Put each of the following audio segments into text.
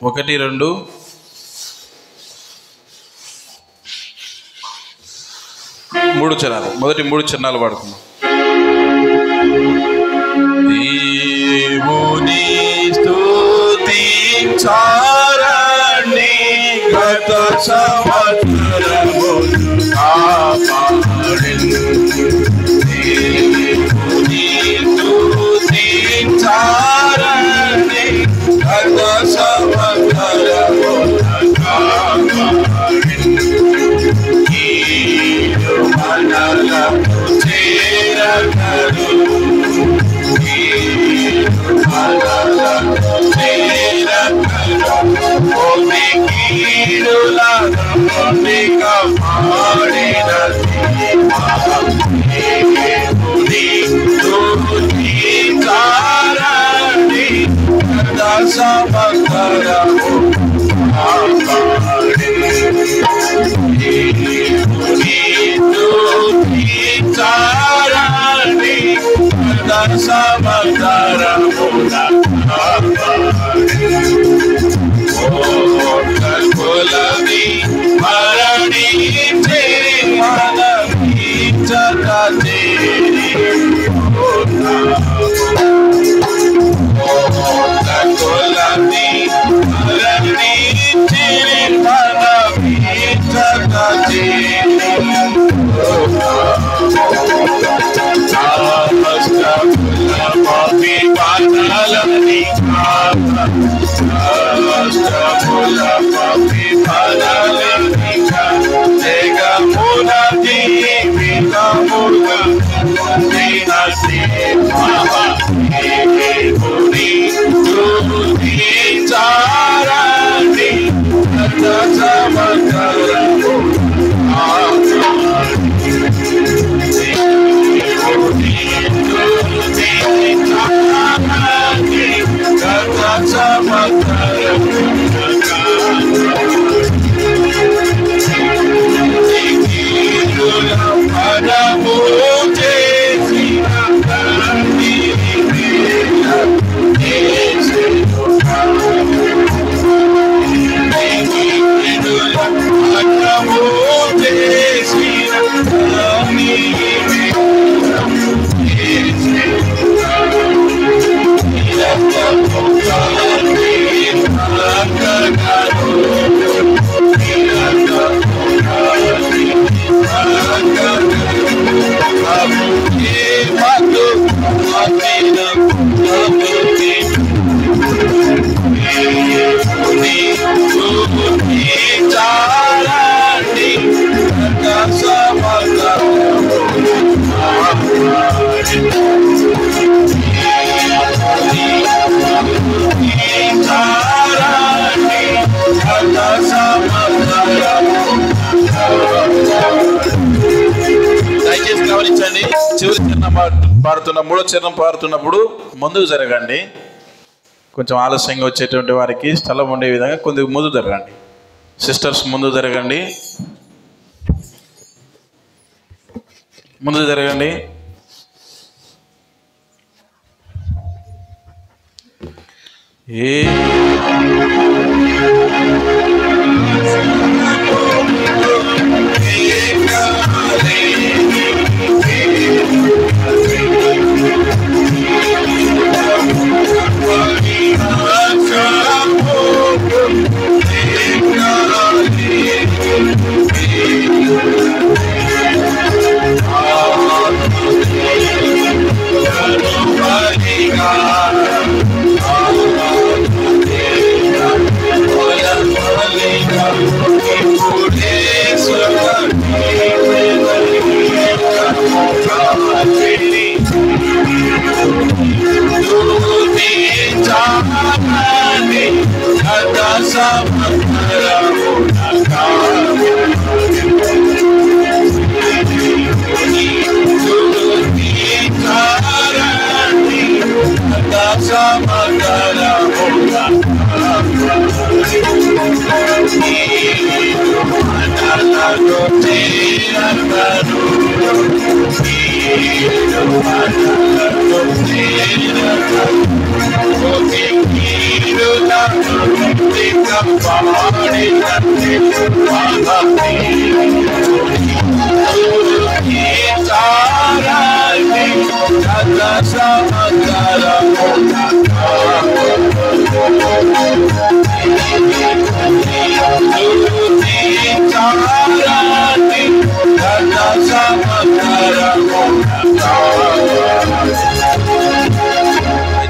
1 2 3 చరణాలు. మొదటి 3 చరణాలు పాడుకుందాం. దేవుని స్తుతించాలని గత సంవత్సరము కాపాడెను. దేవుని స్తుతించాలని గత సంవత్సరము కాపాడెను. కీడు మనలకు చేరగను. దయచేసి గమనించండి, చివరి చరణం పాడుతున్న 3వ చరణం పాడుతున్నప్పుడు ముందుకు జరగండి. కొంచెం ఆలస్యంగా వచ్చేటువంటి వారికి స్థలం ఉండే విధంగా కొద్దిగా ముందు జరగండి. సిస్టర్స్ ముందు జరగండి, ముందు జరగండి.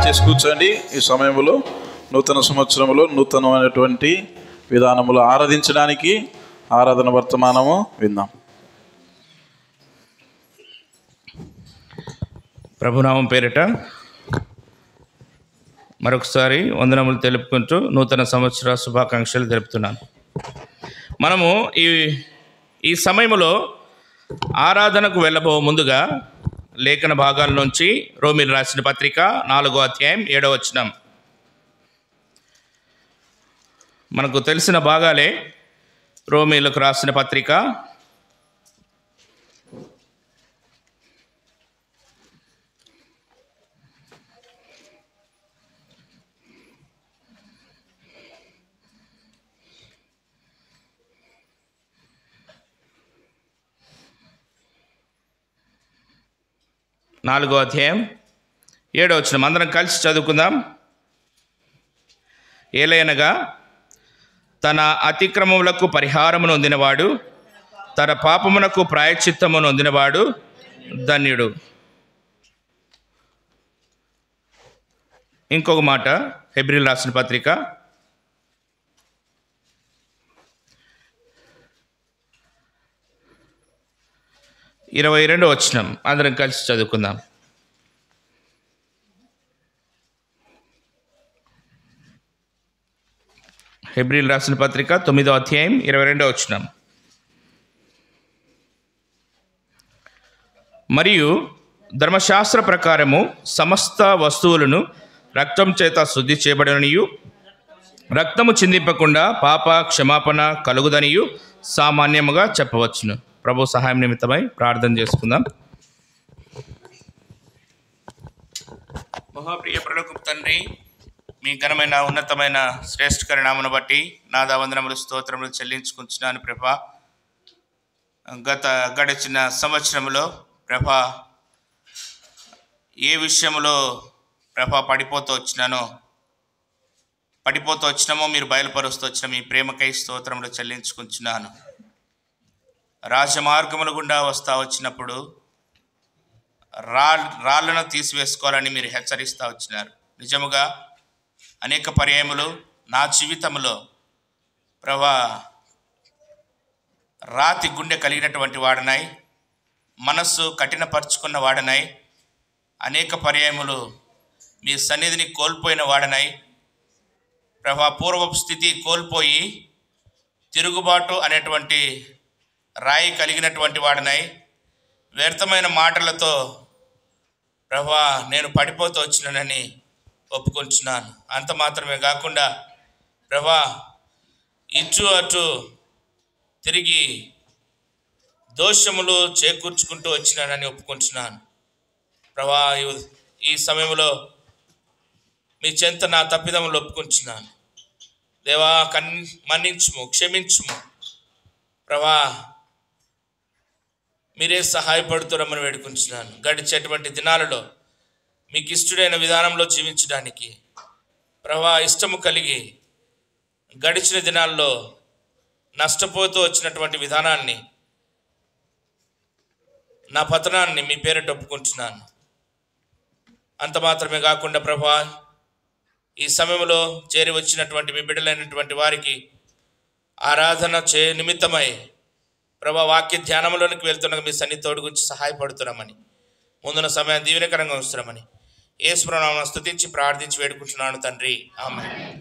దయచేసి కూర్చోండి. ఈ సమయంలో నూతన సంవత్సరంలో నూతనమైనటువంటి విధానములు ఆరాధించడానికి ఆరాధన వర్తమానము విందాం. ప్రభునామం పేరిట మరొకసారి వందనములు తెలుపుకుంటూ నూతన సంవత్సర శుభాకాంక్షలు తెలుపుతున్నాను. మనము ఈ సమయంలో ఆరాధనకు వెళ్ళబో ముందుగా లేఖన భాగాల నుంచి రోమీలు రాసిన పత్రిక 4వ అధ్యాయం 7వ వచనం. మనకు తెలిసిన భాగాలే. రోమీలకు రాసిన పత్రిక 4వ అధ్యాయం 7వ వచనం అందరం కలిసి చదువుకుందాం. ఏలయనగా తన అతిక్రమములకు పరిహారమును పొందినవాడు, తన పాపమునకు ప్రాయశ్చిత్తమును పొందినవాడు ధన్యుడు. ఇంకొక మాట హెబ్రీయులు రాసిన పత్రిక 22వ వచనం అందరం కలిసి చదువుకుందాం. హెబ్రీయులు రాసిన పత్రిక 9వ అధ్యాయం 22వ వచనం. మరియు ధర్మశాస్త్ర ప్రకారము సమస్త వస్తువులను రక్తం చేత శుద్ధి చేయబడనియు, రక్తము చిందింపకుండా పాప క్షమాపణ కలుగుదనియు సామాన్యముగా చెప్పవచ్చును. ప్రభు సహాయం నిమిత్తమై ప్రార్థన చేసుకుందాం. మహాప్రియ పరలోకపు తండ్రి, మీ ఘనమైన ఉన్నతమైన శ్రేష్ఠకర నామమును బట్టి నాదావందనములు స్తోత్రములు చెల్లించుకుంటున్నాను ప్రభా. గడిచిన సంవత్సరంలో ప్రభా ఏ విషయంలో ప్రభా పడిపోతూ వచ్చినామో మీరు బయలుపరుస్తూ వచ్చిన మీ ప్రేమకై స్తోత్రములు చెల్లించుకుంటున్నాను. రాజమార్గముల గుండా వచ్చినప్పుడు రాళ్లను తీసివేసుకోవాలని మీరు హెచ్చరిస్తూ వచ్చినారు. నిజముగా అనేక పర్యాయములు నా జీవితంలో ప్రభా రాతి గుండె కలిగినటువంటి వాడనై, మనస్సు కఠినపరుచుకున్న వాడనై, అనేక పర్యాయములు మీ సన్నిధిని కోల్పోయిన వాడనై, ప్రభా పూర్వపు స్థితి కోల్పోయి తిరుగుబాటు అనేటువంటి రాయి కలిగినటువంటి వాడనై, వ్యర్థమైన మాటలతో ప్రభా నేను పడిపోతూ వచ్చినానని ఒప్పుకుంటున్నాను. అంత మాత్రమే కాకుండా ప్రభా ఇటు అటు తిరిగి దోషములు చేకూర్చుకుంటూ వచ్చినానని ఒప్పుకుంటున్నాను. ప్రభా ఈ సమయంలో మీ చెంత నా తప్పిదములు ఒప్పుకుంటున్నాను. దేవా మన్నించుము, క్షమించుము ప్రభా. మీరే సహాయపడుతున్నామని వేడుకుంటున్నాను. గడిచేటువంటి దినాలలో మీకు ఇష్టడైన విధానంలో జీవించడానికి ప్రభా ఇష్టము కలిగి గడిచిన దినాల్లో నష్టపోతూ వచ్చినటువంటి విధానాన్ని, నా పతనాన్ని మీ పేరిట ఒప్పుకుంటున్నాను. అంత మాత్రమే కాకుండా ప్రభా ఈ సమయంలో చేరి వచ్చినటువంటి మీ బిడ్డలైనటువంటి వారికి ఆరాధన నిమిత్తమై ప్రభా వాక్య ధ్యానంలోనికి వెళ్తున్న మీ సన్నిధి తోడు గురించి సహాయపడుతున్నామని, ముందున్న సమయాన్ని దీవెనకరంగా ఉంచుతున్నామని యేసు నామమున స్తుతించి ప్రార్థించి వేడుకుంటున్నాను తండ్రి, ఆమేన్.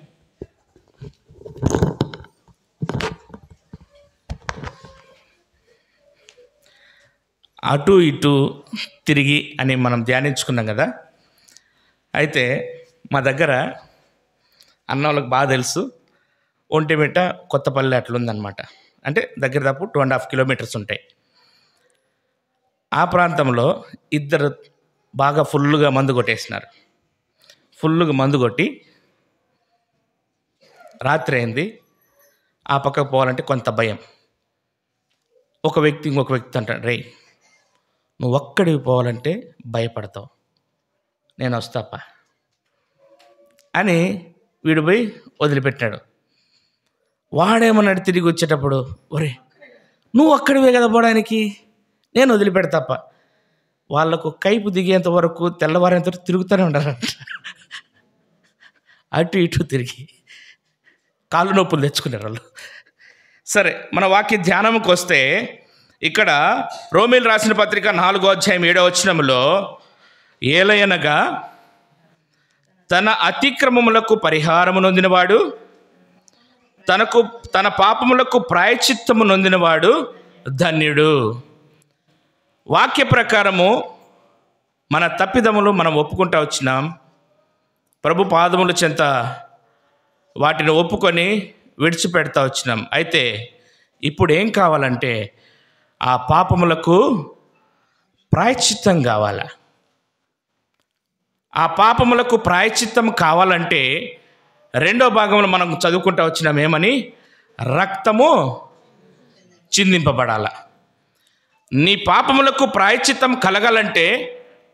అటు ఇటు తిరిగి అని మనం ధ్యానించుకున్నాం కదా. అయితే మా దగ్గర అన్న వాళ్ళకి బాగా తెలుసు, ఒంటిమిట్ట కొత్తపల్లి అట్లుందనమాట. అంటే దగ్గర దాపు 2.5 కిలోమీటర్స్ ఉంటాయి. ఆ ప్రాంతంలో ఇద్దరు బాగా ఫుల్గా మందు కొట్టేసినారు. ఫుల్గా మందు కొట్టి రాత్రి అయింది. ఆ పక్కకు పోవాలంటే కొంత భయం. ఒక వ్యక్తి ఇంకొక వ్యక్తి అంటాడు, రేయ్ నువ్వు ఒక్కడికి పోవాలంటే భయపడతావు, నేను వస్తాప అని వీడు పోయి వదిలిపెట్టాడు. వాడేమన్నాడు తిరిగి వచ్చేటప్పుడు, ఒరే నువ్వు అక్కడివే కదా పోవడానికి, నేను వదిలిపెడతాప. వాళ్ళకు కైపు దిగేంత వరకు తెల్లవారేంత వరకు తిరుగుతూనే ఉండాలంట. అటు ఇటు తిరిగి కాళ్ళు నొప్పులు తెచ్చుకున్నారు వాళ్ళు. సరే, మన వాక్య ధ్యానంకి వస్తే ఇక్కడ రోమీలు రాసిన పత్రిక 4వ అధ్యాయం 7వ వచనంలో, ఏలయనగా తన అతిక్రమములకు పరిహారము నొందినవాడు, తన పాపములకు ప్రాయశ్చిత్తము నొందినవాడు ధన్యుడు. వాక్య ప్రకారము మన తప్పిదములు మనం ఒప్పుకుంటూ వచ్చినాం. ప్రభు పాదముల చెంత వాటిని ఒప్పుకొని విడిచిపెడతా వచ్చినాం. అయితే ఇప్పుడు ఏం కావాలంటే ఆ పాపములకు ప్రాయశ్చిత్తం కావాలా. ఆ పాపములకు ప్రాయశ్చిత్తం కావాలంటే రెండో భాగంలో మనం చదువుకుంటూ వచ్చినాం ఏమని, రక్తము చిందింపబడాల. నీ పాపములకు ప్రాయశ్చిత్తం కలగాలంటే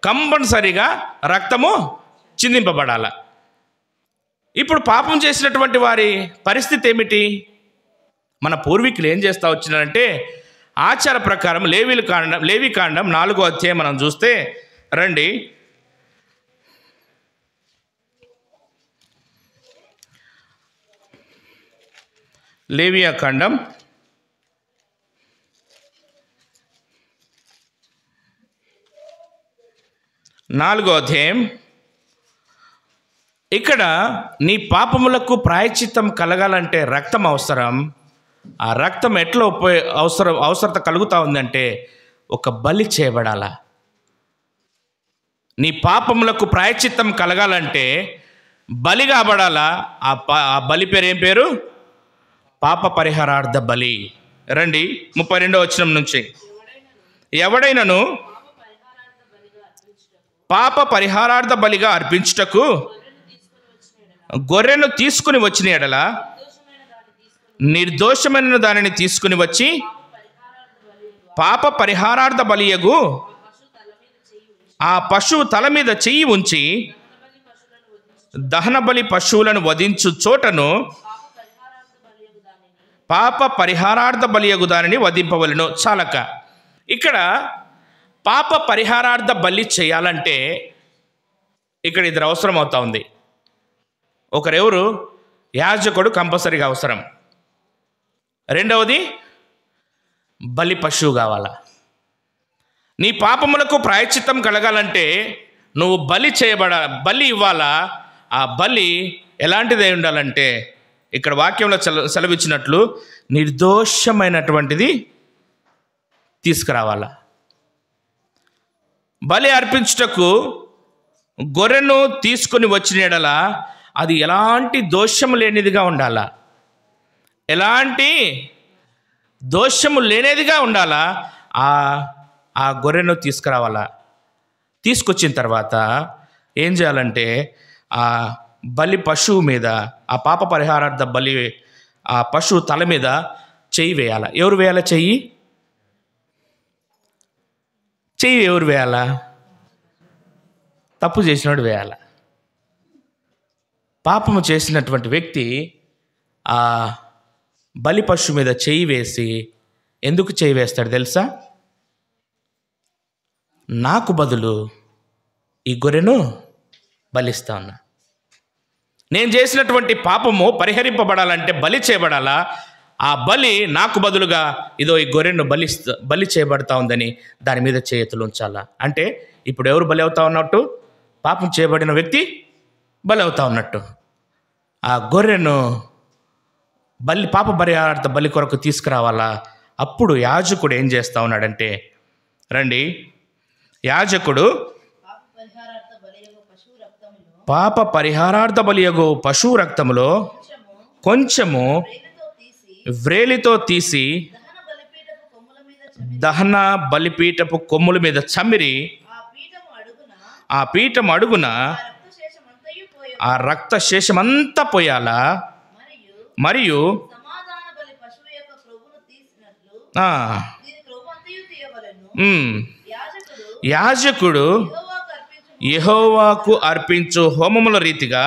కంపల్సరిగా రక్తము చిందింపబడాల. ఇప్పుడు పాపం చేసినటువంటి వారి పరిస్థితి ఏమిటి? మన పూర్వీకులు ఏం చేస్తూ వచ్చినారంటే ఆచార ప్రకారం లేవికాండం 4వ అధ్యాయం మనం చూస్తే రండి, లేవియాకాండం 4వ అధ్యాయం. ఇక్కడ నీ పాపములకు ప్రాయశ్చిత్తం కలగాలంటే రక్తం అవసరం. ఆ రక్తం ఎట్లా అవసరత కలుగుతూ ఉందంటే ఒక బలి చేయబడాల. నీ పాపములకు ప్రాయశ్చిత్తం కలగాలంటే బలి కాబడాలా. ఆ బలి పేరు ఏం పేరు? పాప పరిహారార్థ బలి. రండి 32వ వచనం నుంచి, ఎవడైనను పాప పరిహారార్థ బలిగా అర్పించుటకు గొర్రెను తీసుకుని వచ్చిన ఎడల నిర్దోషమైన దానిని తీసుకుని వచ్చి పాప పరిహారార్థ బలియగు ఆ పశువు తల మీద చెయ్యి ఉంచి దహన బలి పశువులను వధించు చోటను పాప పరిహారార్థ బలియగు దానిని వధింపవలెను. చాలక ఇక్కడ పాప పరిహారార్థ బలి చేయాలంటే ఇక్కడ ఇద్దరు అవసరం అవుతా ఉంది. ఒకరెవరు? యాజకుడు కంపల్సరీగా అవసరం. రెండవది బలి పశువు కావాలా. నీ పాపములకు ప్రాయశ్చిత్తం కలగాలంటే నువ్వు బలి ఇవ్వాలా. ఆ బలి ఎలాంటిది అయి ఉండాలంటే ఇక్కడ వాక్యంలో సెలవిచ్చినట్లు నిర్దోషమైనటువంటిది తీసుకురావాలా. బలి అర్పించుటకు గొర్రెను తీసుకొని వచ్చిన ఎడల అది ఎలాంటి దోషము లేనిదిగా ఉండాలా. ఎలాంటి దోషము లేనిదిగా ఉండాలా. ఆ గొర్రెను తీసుకురావాలా. తీసుకొచ్చిన తర్వాత ఏం చేయాలంటే ఆ బలి పశువు మీద, ఆ పాప పరిహారార్థ బలి ఆ పశువు తల మీద చెయ్యి వేయాల. ఎవరు వేయాలా చెయ్యి? చెయ్యి ఎవరు వేయాలా? తప్పు చేసినోడు వేయాల. పాపము చేసినటువంటి వ్యక్తి ఆ బలి పశువు మీద చెయ్యి వేసి, ఎందుకు చెయ్యి వేస్తాడు తెలుసా? నాకు బదులు ఈ గొర్రెను బలిస్తా ఉన్నా. నేను చేసినటువంటి పాపము పరిహరింపబడాలంటే బలి చేయబడాలా. ఆ బలి నాకు బదులుగా ఇదో ఈ గొర్రెను బలి చేయబడతా ఉందని దాని మీద చేతులు ఉంచాలా. అంటే ఇప్పుడు ఎవరు బలి అవుతా ఉన్నట్టు? పాపం చేయబడిన వ్యక్తి బలి అవుతా ఉన్నట్టు. ఆ గొర్రెను పాప పరిహారార్థ బలి కొరకు తీసుకురావాలా. అప్పుడు యాజకుడు ఏం చేస్తా ఉన్నాడంటే, రండి, యాజకుడు పాప పరిహారార్థ బలియగు పశువు రక్తములో కొంచెము వ్రేలితో తీసి దహన బలిపీఠపు కొమ్ముల మీద చమ్మిరి ఆ పీఠం అడుగున ఆ రక్త శేషమంతా పోయాలా. మరియు ఆ, యాజకుడు యెహోవాకు అర్పించు హోమముల రీతిగా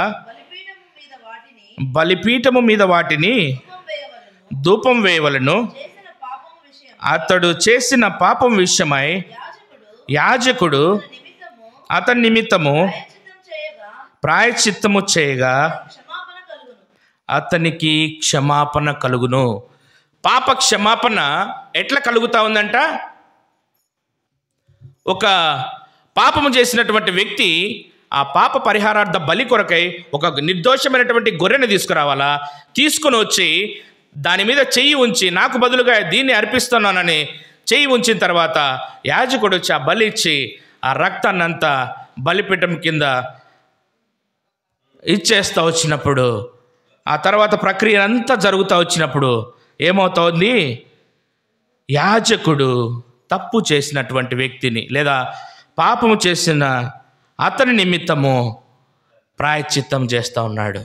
బలిపీఠము మీద వాటిని ధూపం వేయవలను. అతడు చేసిన పాపం విషయమై యాజకుడు అతని నిమిత్తము ప్రాయశ్చిత్తము చేయగా అతనికి క్షమాపణ కలుగును. పాప క్షమాపణ ఎట్లా కలుగుతా ఉందంట? ఒక పాపము చేసినటువంటి వ్యక్తి ఆ పాప పరిహారార్థ బలి కొరకై ఒక నిర్దోషమైనటువంటి గొర్రెను తీసుకురావాలా. తీసుకుని వచ్చి దాని మీద చెయ్యి ఉంచి, నాకు బదులుగా దీన్ని అర్పిస్తున్నానని చెయ్యి ఉంచిన తర్వాత యాజకుడు వచ్చి ఆ బలి ఇచ్చి ఆ రక్తాన్ని అంతా బలిపీఠం కింద ఇచ్చేస్తూ వచ్చినప్పుడు, ఆ తర్వాత ప్రక్రియ అంతా జరుగుతూ వచ్చినప్పుడు ఏమవుతోంది? యాజకుడు తప్పు చేసినటువంటి వ్యక్తిని లేదా పాపము చేసిన అతని నిమిత్తము ప్రాయశ్చిత్తం చేస్తూ ఉన్నాడు.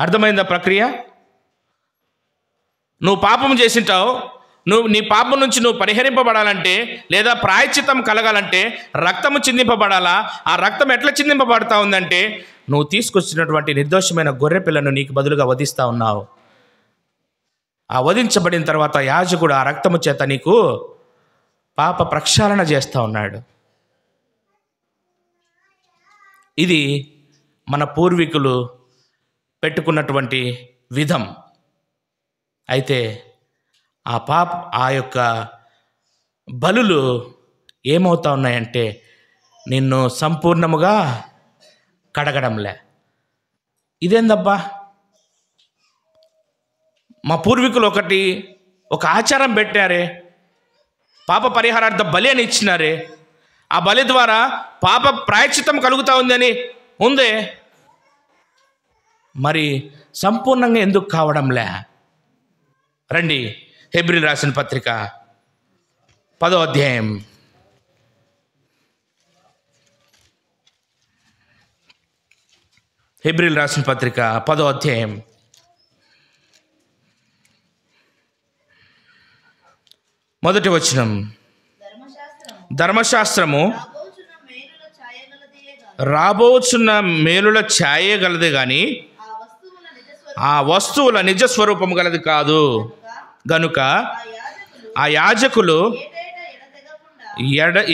అర్థమైందా ప్రక్రియ? నువ్వు పాపం చేసింటావు, నీ పాపం నుంచి నువ్వు పరిహరింపబడాలంటే లేదా ప్రాయశ్చిత్తం కలగాలంటే రక్తము చిందింపబడాలా. ఆ రక్తం ఎట్లా చిందింపబడతా ఉందంటే, నువ్వు తీసుకొచ్చినటువంటి నిర్దోషమైన గొర్రె పిల్లను నీకు బదులుగా వధిస్తూ ఉన్నావు. ఆ వధించబడిన తర్వాత యాజకుడు ఆ రక్తము చేత నీకు పాప ప్రక్షాళన చేస్తూ ఉన్నాడు. ఇది మన పూర్వీకులు పెట్టుకున్నటువంటి విధం. అయితే ఆ యొక్క బలులు ఏమవుతా ఉన్నాయంటే నిన్ను సంపూర్ణముగా కడగడంలే. ఇదేందబ్బా? మా పూర్వీకులు ఒక ఆచారం పెట్టారే, పాప పరిహారార్థ బలి అని ఇచ్చినారే, ఆ బలి ద్వారా పాప ప్రాయశ్చిత్తం కలుగుతూ ఉందని ఉందే, మరి సంపూర్ణంగా ఎందుకు కావడంలే? రండి, హెబ్రీయులకు రాసిన పత్రిక 10వ అధ్యాయం. హెబ్రీయులకు రాసిన పత్రిక 10వ అధ్యాయం 1వ వచనం. ధర్మశాస్త్రము రాబోచున్న మేలుల ఛాయ గలదే గాని ఆ వస్తువుల నిజ స్వరూపము గలది కాదు. గనుక ఆ యాజకులు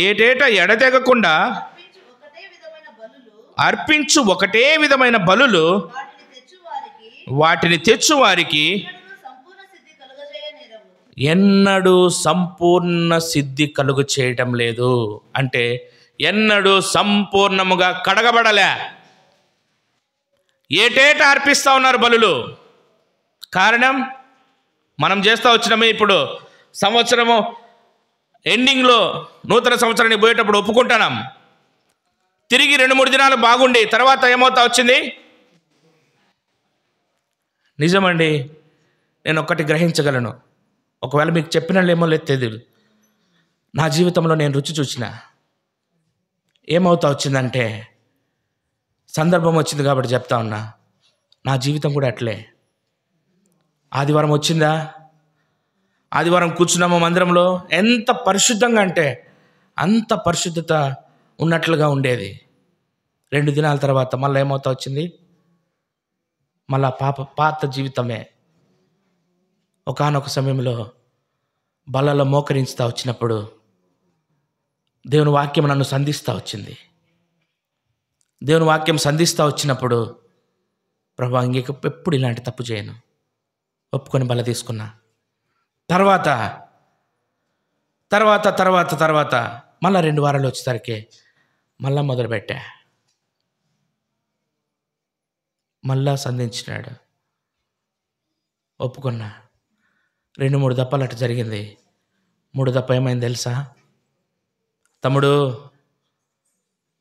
ఏటేటా ఎడతెగకుండా అర్పించు ఒకటే విధమైన బలులు వాటిని తెచ్చువారికి ఎన్నడూ సంపూర్ణ సిద్ధి కలుగు చేయటం లేదు. అంటే ఎన్నడూ సంపూర్ణముగా కడగబడలే. ఏటేటా అర్పిస్తూ ఉన్నారు బలులు. కారణం, మనం చేస్తూ వచ్చినామే. ఇప్పుడు సంవత్సరము ఎండింగ్లో నూతన సంవత్సరానికి పోయేటప్పుడు ఒప్పుకుంటున్నాం. తిరిగి 2-3 దినాలు బాగుండి తర్వాత ఏమవుతా వచ్చింది? నిజమండి, నేను ఒక్కటి గ్రహించగలను. ఒకవేళ మీకు చెప్పినలేమో లేదు తెలియదు. నా జీవితంలో నేను రుచి చూసిన ఏమవుతా వచ్చిందంటే, సందర్భం వచ్చింది కాబట్టి చెప్తా ఉన్నా, నా జీవితం కూడా అట్లే. ఆదివారం వచ్చిందా, ఆదివారం కూర్చున్నాము మందిరంలో, ఎంత పరిశుద్ధంగా అంటే అంత పరిశుద్ధత ఉన్నట్లుగా ఉండేది. 2 దినాల తర్వాత మళ్ళీ ఏమవుతా వచ్చింది? మళ్ళా పాత జీవితమే. ఒకానొక సమయంలో బలలో మోకరించుతా వచ్చినప్పుడు దేవుని వాక్యం నన్ను సంధిస్తూ వచ్చింది. దేవుని వాక్యం సంధిస్తూ వచ్చినప్పుడు, ప్రభా ఇంకెప్పుడు ఇలాంటి తప్పు చేయను, ఒప్పుకొని బల తీసుకున్నా. తర్వాత తర్వాత తర్వాత తర్వాత మళ్ళీ 2 వారాలు వచ్చేసరికి మళ్ళా మొదలుపెట్టా. మళ్ళా సంధించినాడు, ఒప్పుకున్నా. 2-3 దప్పాలు అటు జరిగింది. 3 దప్ప ఏమైంది తెలుసా? తమ్ముడు,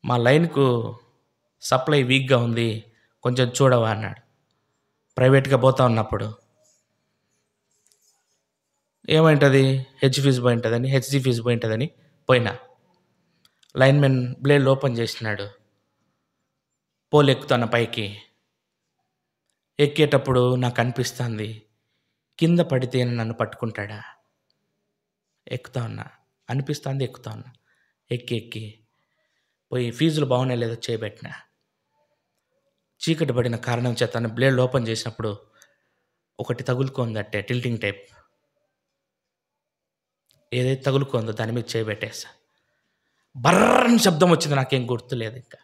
మా లైన్కు సప్లై వీక్గా ఉంది, కొంచెం చూడవా అన్నాడు. ప్రైవేట్గా పోతా ఉన్నప్పుడు ఏమైంటుంది, హెచ్జీ ఫీజు పోయింటుందని పోయినా. లైన్మెన్ బ్లేడ్ ఓపెన్ చేసినాడు. పోల్ ఎక్కుతాను పైకి. ఎక్కేటప్పుడు నాకు అనిపిస్తుంది, కింద పడితే నన్ను పట్టుకుంటాడా. ఎక్కుతా ఉన్నా, అనిపిస్తుంది, ఎక్కుతా ఉన్నా. ఎక్కి పోయి ఫీజులు బాగున్నాయి లేదో చేయబెట్టినా. చీకటి పడిన కారణం చేత బ్లేడ్ ఓపెన్ చేసినప్పుడు ఒకటి తగులుకుందట్టే, టిల్టింగ్ టైప్ ఏదైతే తగులుకుందో దాని మీద చేయబెట్టేసా. బర్రని శబ్దం వచ్చింది, నాకేం గుర్తులేదు. ఇంకా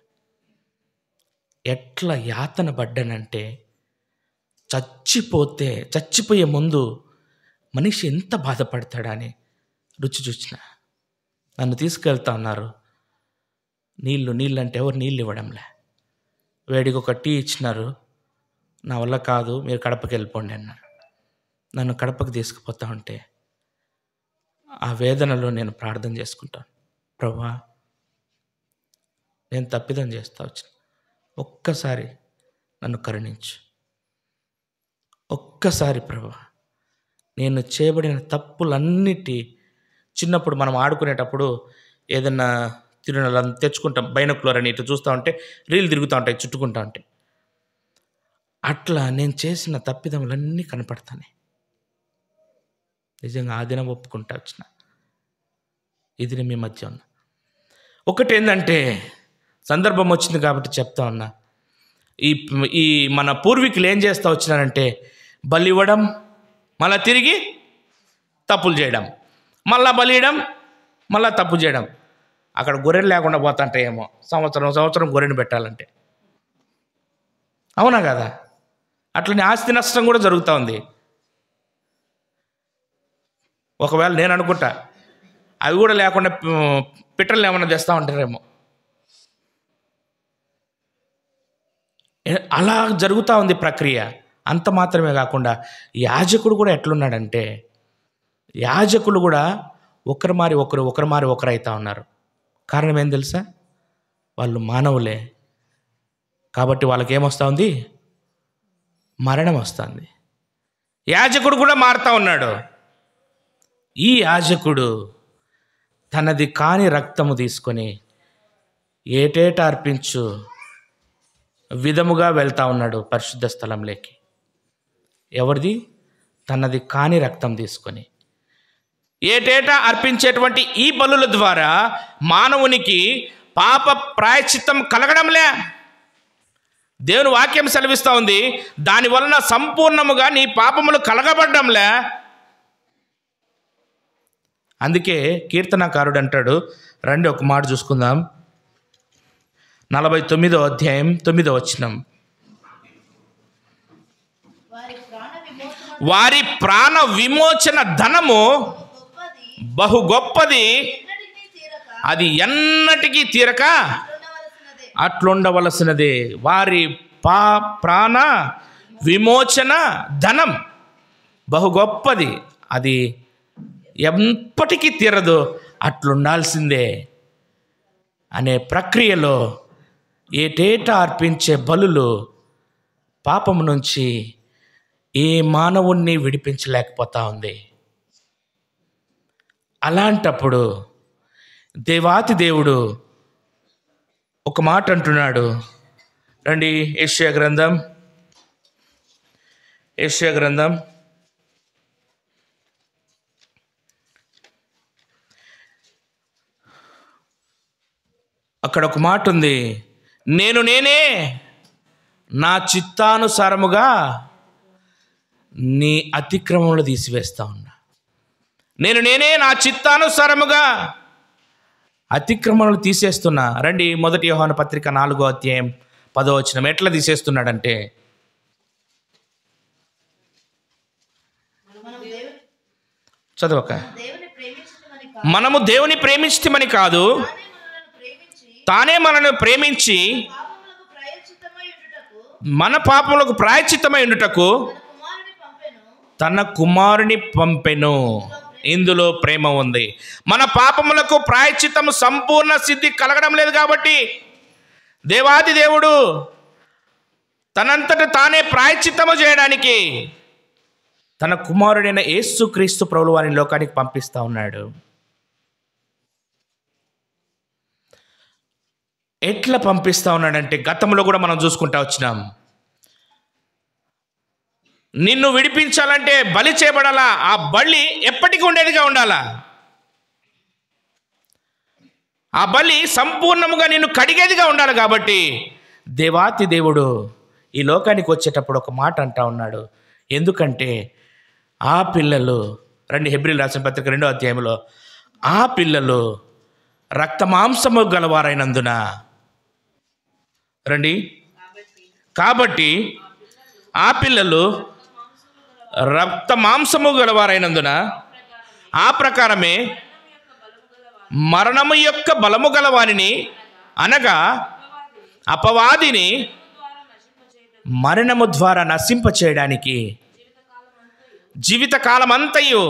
ఎట్లా యాతన పడ్డానంటే, చచ్చిపోయే ముందు మనిషి ఎంత బాధపడతాడా అని రుచి చూసిన. నన్ను తీసుకెళ్తా ఉన్నారు. నీళ్ళు అంటే ఎవరు నీళ్ళు ఇవ్వడంలే. వేడికి ఒక టీ ఇచ్చినారు. నా వల్ల కాదు, మీరు కడపకి వెళ్ళిపోండి అన్నారు. నన్ను కడపకి తీసుకుపోతా ఉంటే ఆ వేదనలో నేను ప్రార్థన చేసుకుంటాను. ప్రభువా, నేను తప్పిదం చేస్తా వచ్చిన, ఒక్కసారి నన్ను కరుణించు. ఒక్కసారి ప్రభువా, నేను చేయబడిన తప్పులన్నిటి, చిన్నప్పుడు మనం ఆడుకునేటప్పుడు ఏదన్నా తిరునలు తెచ్చుకుంటాం, బైనోక్యులర్ అని ఇటు చూస్తూ ఉంటే రీలు తిరుగుతూ ఉంటాయి, చుట్టుకుంటూ ఉంటాయి. అట్లా నేను చేసిన తప్పిదములన్నీ కనపడతానే. నిజంగా ఆ దినం ఒప్పుకుంటా వచ్చిన. ఇది మీ మధ్య ఉన్న ఒకటి ఏంటంటే, సందర్భం వచ్చింది కాబట్టి చెప్తా ఉన్నా. ఈ మన పూర్వీకులు ఏం చేస్తూ వచ్చినారంటే, బలి ఇవ్వడం, మళ్ళీ తిరిగి తప్పులు చేయడం, మళ్ళా బలి ఇవ్వడం, మళ్ళీ తప్పు చేయడం. అక్కడ గొర్రెలు లేకుండా పోతాంటాయేమో, సంవత్సరం గొర్రెని పెట్టాలంటే. అవునా కదా? అట్లనే ఆస్తి నష్టం కూడా జరుగుతూ ఉంది. ఒకవేళ నేను అనుకుంటా, అవి కూడా లేకుండా పిట్టలు ఏమన్నా తెస్తూ ఉంటారేమో. అలా జరుగుతూ ఉంది ప్రక్రియ. అంత మాత్రమే కాకుండా యాజకుడు కూడా ఎట్లున్నాడంటే, యాజకులు కూడా ఒకరు మారి ఒకరు అవుతా ఉన్నారు. కారణం ఏం తెలుసా? వాళ్ళు మానవులే కాబట్టి వాళ్ళకి ఏమొస్తూ ఉంది? మరణం వస్తుంది. యాజకుడు కూడా మారుతూ ఉన్నాడు. ఈ యాజకుడు తనది కాని రక్తము తీసుకొని ఏటేటా అర్పించు విధముగా వెళ్తా ఉన్నాడు పరిశుద్ధ స్థలంలోకి. ఎవరిది? తనది కాని రక్తం తీసుకొని ఏటేటా అర్పించేటువంటి ఈ బలుల ద్వారా మానవునికి పాప ప్రాయశ్చిత్తం కలగడంలే. దేవుని వాక్యం సెలవిస్తూ ఉంది, దాని వలన సంపూర్ణముగా నీ పాపములు కలగబడ్డంలే. అందుకే కీర్తనకారుడు అంటాడు, రండి ఒక మాట చూసుకుందాం. 49వ అధ్యాయం 9వ వచనం. వారి ప్రాణ విమోచన ధనము బహు గొప్పది, అది ఎన్నటికీ తీరక అట్లుండవలసినదే. వారి ప్రాణ విమోచన ధనం బహు గొప్పది, అది ఎప్పటికీ తీరదు, అట్లుండాల్సిందే అనే ప్రక్రియలో ఏటేటా అర్పించే బలులు పాపము నుంచి ఏ మానవుణ్ణి విడిపించలేకపోతా ఉంది. అలాంటప్పుడు దేవాతి దేవుడు ఒక మాట అంటున్నాడు. రండి, యెషయా గ్రంథం అక్కడ ఒక మాట ఉంది, నేనే నా చిత్తానుసారముగా నీ అతిక్రమములు తీసివేస్తా ఉన్నా. నేనే నా చిత్తానుసారముగా అతిక్రమణలు తీసేస్తున్నా. రండి, 1 యోహాను పత్రిక 4వ అధ్యాయం 10వ వచనం. ఎట్లా తీసేస్తున్నాడంటే, చదవక, మనము దేవుని ప్రేమించమని కాదు, తానే మనల్ని ప్రేమించి మన పాపములకు ప్రాయశ్చిత్తమై ఉండుటకు తన కుమారుని పంపెను. ఇందులో ప్రేమ ఉంది. మన పాపములకు ప్రాయశ్చిత్తము సంపూర్ణ సిద్ధి కలగడం లేదు కాబట్టి దేవాది దేవుడు తనంతట తానే ప్రాయశ్చిత్తము చేయడానికి తన కుమారుడైన యేసుక్రీస్తు ప్రభువు వారిని లోకానికి పంపిస్తూ ఉన్నాడు. ఎట్లా పంపిస్తా ఉన్నాడంటే, గతంలో కూడా మనం చూసుకుంటా వచ్చినాం. నిన్ను విడిపించాలంటే బలి చేయబడాలా. ఆ బలి ఎప్పటికీ ఉండేదిగా ఉండాలా. ఆ బలి సంపూర్ణముగా నిన్ను కడిగేదిగా ఉండాలి. కాబట్టి దేవాతి దేవుడు ఈ లోకానికి వచ్చేటప్పుడు ఒక మాట అంటా ఉన్నాడు. ఎందుకంటే ఆ పిల్లలు, రండి హెబ్రీయులకు రాసిన పత్రిక 2వ అధ్యాయంలో, ఆ పిల్లలు రక్త మాంసము గలవారైనందున, రండి, కాబట్టి ఆ పిల్లలు రక్త మాంసము గలవారైనందున ఆ ప్రకారమే మరణము యొక్క బలము గలవారిని, అనగా అపవాదిని మరణము ద్వారా నశింప చేయడానికి జీవితకాలమంతయు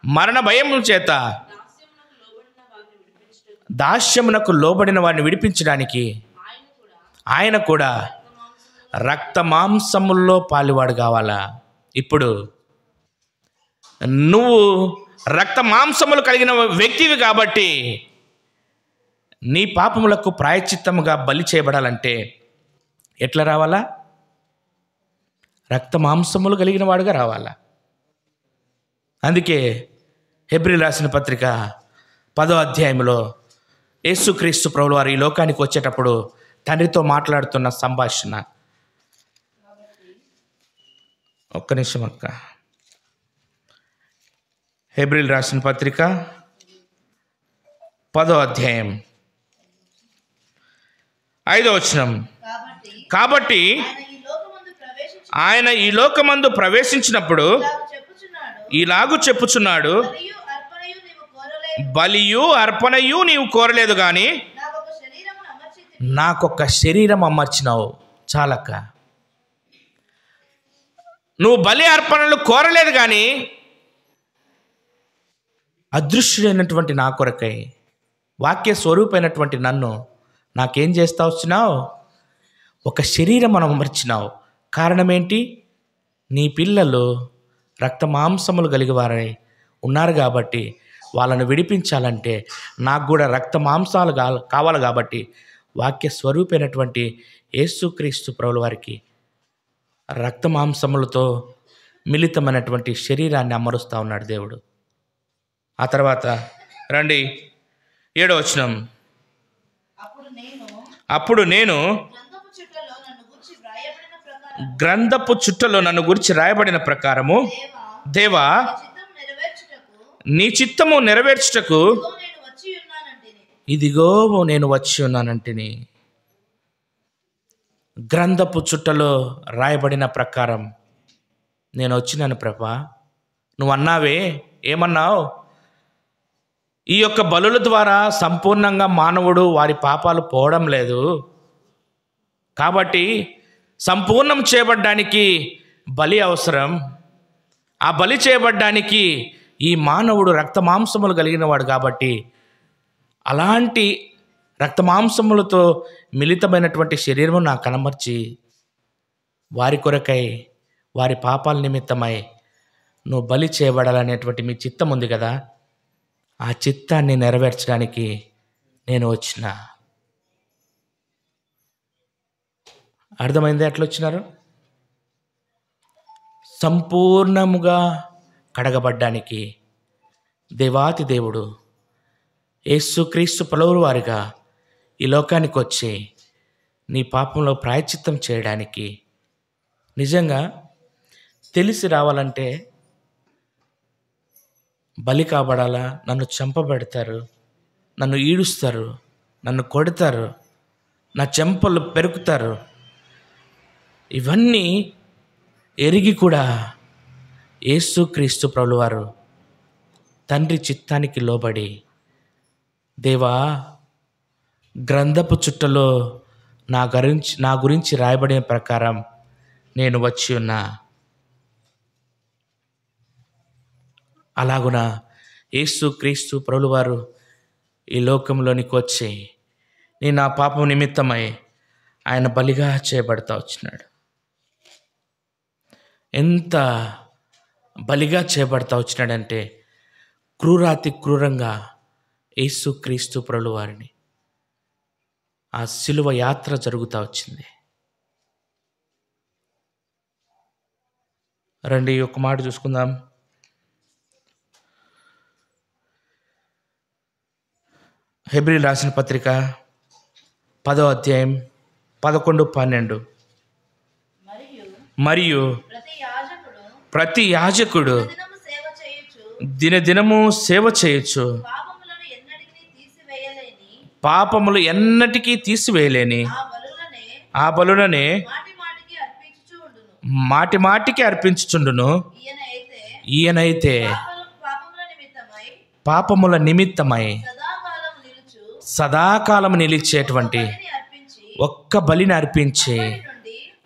మరణ భయము చేత దాస్యమునకు లోబడిన వారిని విడిపించడానికి ఆయన కూడా రక్త మాంసముల్లో పాలువాడు కావాలా. ఇప్పుడు నువ్వు రక్త మాంసములు కలిగిన వ్యక్తివి కాబట్టి నీ పాపములకు ప్రాయశ్చిత్తముగా బలి చేయబడాలంటే ఎట్లా రావాలా? రక్త మాంసములు కలిగిన వాడుగా రావాలా. అందుకే హెబ్రీయులకు రాసిన పత్రిక 10వ అధ్యాయంలో యేసుక్రీస్తు ప్రభువు వారు ఈ లోకానికి వచ్చేటప్పుడు తండ్రితో మాట్లాడుతున్న సంభాషణ. ఒక్క నిమిషం అక్క. హెబ్రీయులకు రాసిన పత్రిక 10వ అధ్యాయం 5వ వచనం. కాబట్టి ఆయన ఈ లోకమందు ప్రవేశించినప్పుడు ఇలాగు చెప్పుచున్నాడు, బలియు అర్పణయు నీవు కోరలేదు కానీ నాకొక శరీరం అమర్చినావు. చాలక్క, నువ్వు బలి అర్పణలు కోరలేదు కానీ అదృశ్యుడైనటువంటి నా కొరకై, వాక్య స్వరూపమైనటువంటి నన్ను నాకేం చేస్తా వచ్చినావు? ఒక శరీరం అమర్చినావు. కారణం ఏంటి? నీ పిల్లలు రక్త మాంసములు కలిగి వారై ఉన్నారు కాబట్టి వాళ్ళను విడిపించాలంటే నాకు కూడా రక్త మాంసాలు కావాలి. కాబట్టి వాక్య స్వరూపమైనటువంటి యేసుక్రీస్తు ప్రభువు వారికి రక్త మాంసములతో మిళితమైనటువంటి శరీరాన్ని అమరుస్తూ ఉన్నాడు దేవుడు. ఆ తర్వాత రండి 7వ వచనం. అప్పుడు నేను గ్రంథపు చుట్టలో నన్ను గురించి రాయబడిన ప్రకారము, దేవా నీ చిత్తము నెరవేర్చుటకు ఇదిగో నేను వచ్చి ఉన్నానంటిని. గ్రంథపు చుట్టలో రాయబడిన ప్రకారం నేను వచ్చినాను ప్రభా. నువ్వు అన్నావే, ఏమన్నావు? ఈ యొక్క బలుల ద్వారా సంపూర్ణంగా మానవుడు వారి పాపాలు పోవడం లేదు. కాబట్టి సంపూర్ణం చేయబడ్డానికి బలి అవసరం. ఆ బలి చేయబడ్డానికి ఈ మానవుడు రక్త మాంసములు కలిగిన వాడు కాబట్టి అలాంటి రక్త మాంసములతో మిళితమైనటువంటి శరీరము నాకు కనమర్చి వారి కొరకై, వారి పాపాల నిమిత్తమై నువ్వు బలి చేయబడాలనేటువంటి మీ చిత్తం ఉంది కదా, ఆ చిత్తాన్ని నెరవేర్చడానికి నేను వచ్చిన. అర్థమైంది ఎట్లా వచ్చినారు? సంపూర్ణముగా కడగబడ్డానికి దేవాతి దేవుడు యేసుక్రీస్తు ప్రభువు వారిగా ఈ లోకానికి వచ్చి నీ పాపంలో ప్రాయశ్చిత్తం చేయడానికి. నిజంగా తెలిసి రావాలంటే బలి కాబడాలా? నన్ను చంపబెడతారు, నన్ను ఈడుస్తారు, నన్ను కొడతారు, నా చెంపలు పెరుకుతారు. ఇవన్నీ ఎరిగి కూడా యేసుక్రీస్తు ప్రభువు వారు తండ్రి చిత్తానికి లోబడి, దేవా గ్రంథపు చుట్టలో నా గురించి రాయబడిన ప్రకారం నేను వచ్చి ఉన్నా. అలాగున యేసుక్రీస్తు ప్రభువు వారు ఈ లోకంలోనికి వచ్చి నేను నా పాపం నిమిత్తమై ఆయన బలిగా చేయబడతా వచ్చినాడు. ఎంత బలిగా చేయబడతా వచ్చినాడంటే క్రూరాతి క్రూరంగా యేసుక్రీస్తు ప్రభువు వారిని ఆ శిలువ యాత్ర జరుగుతూ వచ్చింది. రండి ఒక మాట చూసుకుందాం. హెబ్రీయులకు రాసిన పత్రిక 10వ అధ్యాయం 11, 12. మరియు ప్రతి యాజకుడు దినదినము సేవ చేయొచ్చు, పాపములు ఎన్నటికీ తీసివేయలేని ఆ బలులనే మాటి మాటికి అర్పించుచుండును. ఈయనైతే పాపముల నిమిత్తమై సదాకాలం నిలిచేటువంటి ఒక్క బలిని అర్పించి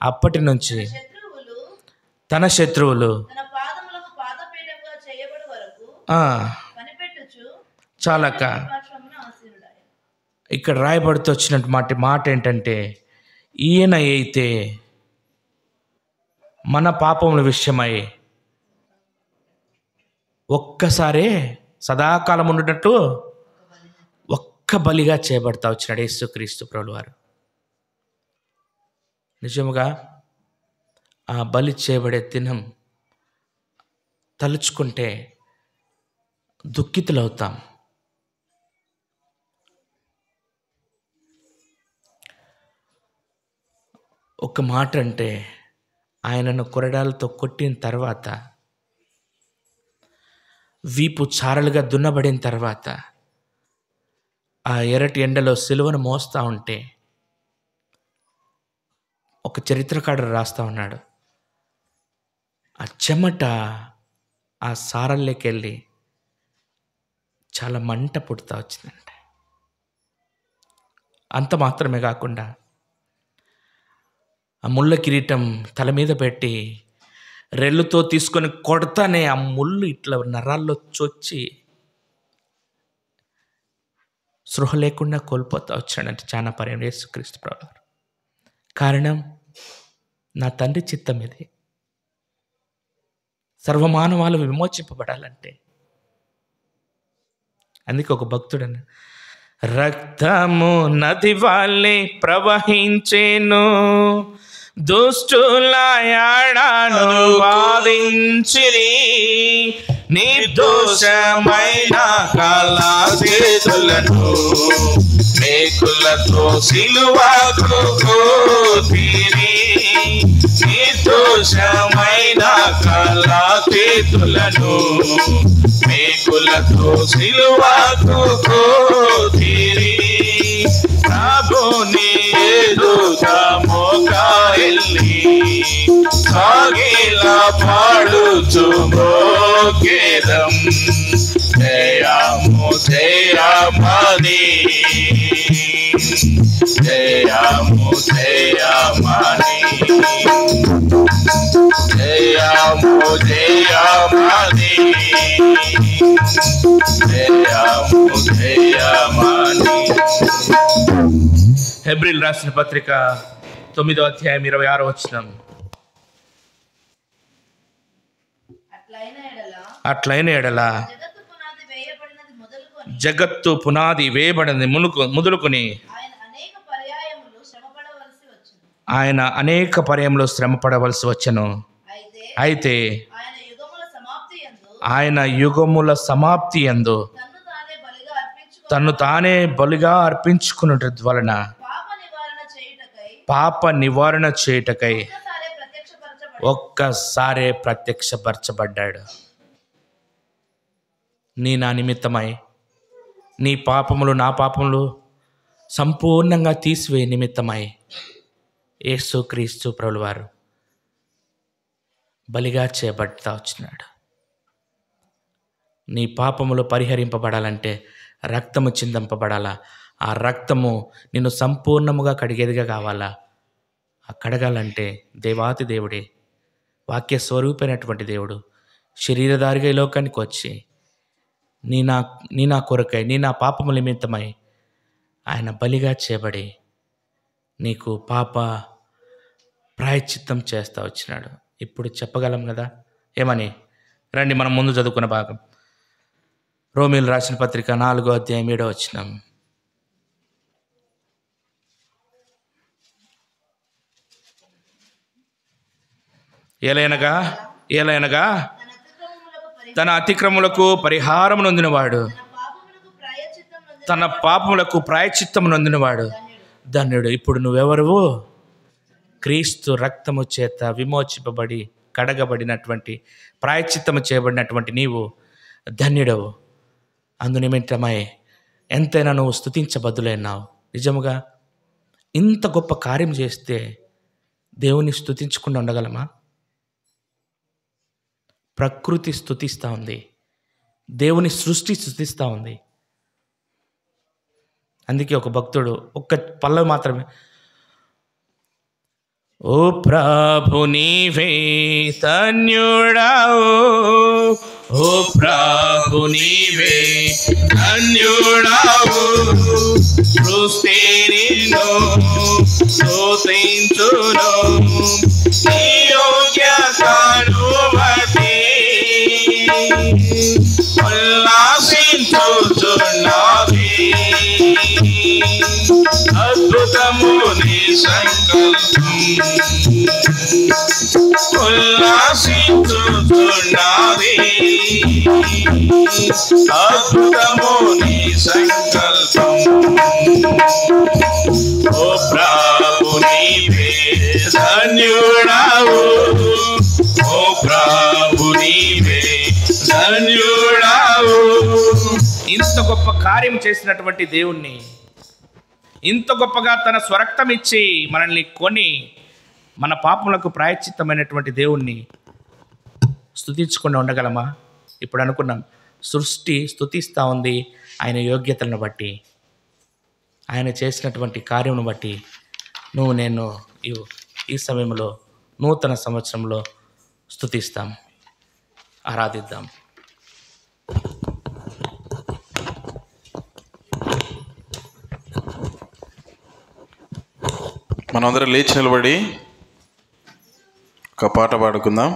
అప్పటి నుంచి తన శత్రువులు చాలక ఇక్కడ రాయబడుతూ వచ్చినటువంటి మాట ఏంటంటే, ఈయన అయితే మన పాపముల విషయమై ఒక్కసారే సదాకాలం ఉన్నట్టు ఒక్క బలిగా చేయబడతా వచ్చినాడు యేసుక్రీస్తు ప్రభువారు. నిజముగా ఆ బలి చేయబడే దినం తలుచుకుంటే దుఃఖితులవుతాం. ఒక మాట అంటే, ఆయనను కొరడాలతో కొట్టిన తర్వాత, వీపు చారలుగా దున్నబడిన తర్వాత, ఆ ఎర్రటి ఎండలో సిలువను మోస్తూ ఉంటే ఒక చరిత్రకారుడు రాస్తూ ఉన్నాడు, ఆ చెమట ఆ సారల్లోకెళ్ళి చాలా మంట పుడుతూ వచ్చిందంట. అంత మాత్రమే కాకుండా ఆ ముళ్ళ కిరీటం తల మీద పెట్టి రెల్లుతో తీసుకొని కొడతానే ఆ ముళ్ళు ఇట్లా నరాల్లో చొచ్చి స్పృహ లేకుండా కోల్పోతా వచ్చాడంటే చాలా పర్యం యేసుక్రీస్తు ప్రభువు. కారణం, నా తండ్రి చిత్తం ఇది. సర్వమానవాళ్ళు విమోచింపబడాలంటే. అందుకే ఒక భక్తుడని, రక్తము నది వాళ్ళే ప్రవహించేను, దుష్టుల యాడాను వాదించిరి, నిర్దోషమైన కళాచేతులను మేకులతో సిలువకు కోతిరి, నిర్దోషమైన కళాచేతులను మేకులతో సిలువకు కోతిరి, ప్రభుని ఎదుటము కాయల్లి సాగిలా పాడుచు మోకేదం, జయము జయమని జయము జయమని జయము జయమని జయము జయమని. హెబ్రీయులకు రాసిన పత్రిక 9వ అధ్యాయం 26వ వచనం. అట్లైన ఎడల జగత్తు పునాది వేయబడింది మొదలుకొని ఆయన అనేక పర్యాయములు శ్రమ పడవలసి వచ్చెను. అయితే ఆయన యుగముల సమాప్తి యందు తన్ను తానే బలిగా అర్పించుకున్నట వలన పాప నివారణ చేయుటకై ఒక్కసారే ప్రత్యక్షపరచబడ్డాడు. నా నిమిత్తమై నీ పాపములు నా పాపములు సంపూర్ణంగా తీసివేయ నిమిత్తమై యేసుక్రీస్తు ప్రభువారు బలిగా చేయబడతా వచ్చినాడు. నీ పాపములు పరిహరింపబడాలంటే రక్తము చిందింపబడాలా. ఆ రక్తము నిన్ను సంపూర్ణముగా కడిగేదిగా కావాలా. ఆ కడగాలంటే దేవాతి దేవుడే, వాక్య స్వరూపైనటువంటి దేవుడు శరీరధారిగా ఈ లోకానికి వచ్చి నీ నా కొరకై నీ నా పాపముల నిమిత్తమై ఆయన బలిగా చేయబడి నీకు పాప ప్రాయశ్చిత్తం చేస్తూ వచ్చినాడు. ఇప్పుడు చెప్పగలం కదా ఏమని? రండి మనం ముందు చదువుకున్న భాగం, రోమీయులకు రాసిన పత్రిక 4వ అధ్యాయం 7వ వచనం. ఏలైనగా తన అతిక్రమములకు పరిహారం నొందినవాడు, తన పాపములకు ప్రాయశ్చిత్తము నొందినవాడు ధన్యుడు. ఇప్పుడు నువ్వెవరువు? క్రీస్తు రక్తము చేత విమోచింపబడి కడగబడినటువంటి, ప్రాయశ్చిత్తము చేయబడినటువంటి నీవు ధన్యుడవు. అందునిమిత్తమై ఎంతైనా నువ్వు స్తుతించబద్దులైనావు. నిజముగా ఇంత గొప్ప కార్యం చేస్తే దేవుని స్తుతించకుండా ఉండగలమా? ప్రకృతి స్తుతిస్తూ ఉంది, దేవుని సృష్టి స్తుతిస్తూ ఉంది. అందుకే ఒక భక్తుడు ఒక్క పల్లవి మాత్రమే, ఓ ప్రభు నీవే ధన్యుడావు, ఓ ప్రభు నీవే ధన్యుడావు, సృష్టి నిన్ను స్తుతించును, నీ యోగ్యతను బట్టి ఉల్లాసించుచున్నది. అద్భుతము నీ సంకల్పం ఉల్లాసించుచున్నది, అద్భుతము నీ సంకల్పం. ఓ ప్రభు నీవే ధన్యుడావు, ఓ ప్రభు నీవే ధన్యుడావు. ఇంత గొప్ప కార్యం చేసినటువంటి దేవుణ్ణి, ఇంత గొప్పగా తన స్వరక్తం ఇచ్చి మనల్ని కొని మన పాపములకు ప్రాయశ్చిత్తమైనటువంటి దేవుణ్ణి స్తుతించకుండా ఉండగలమా? ఇప్పుడు అనుకున్నాం, సృష్టి స్తుతిస్తూ ఉంది ఆయన యోగ్యతలను బట్టి, ఆయన చేసినటువంటి కార్యమును బట్టి. నేను ఈ సమయంలో నూతన సంవత్సరంలో స్తుతిస్తాం, ఆరాధిద్దాం. మనమందరం లేచి నిలబడి ఒక పాట పాడుకుందాం.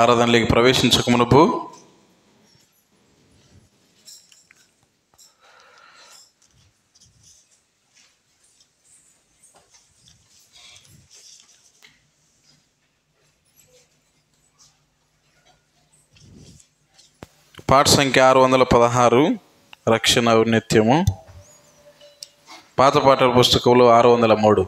ఆరాధనలోకి ప్రవేశించక మునుపు పాట సంఖ్య 616 రక్షణ ఔన్నత్యము. పాత పాటల పుస్తకంలో 603.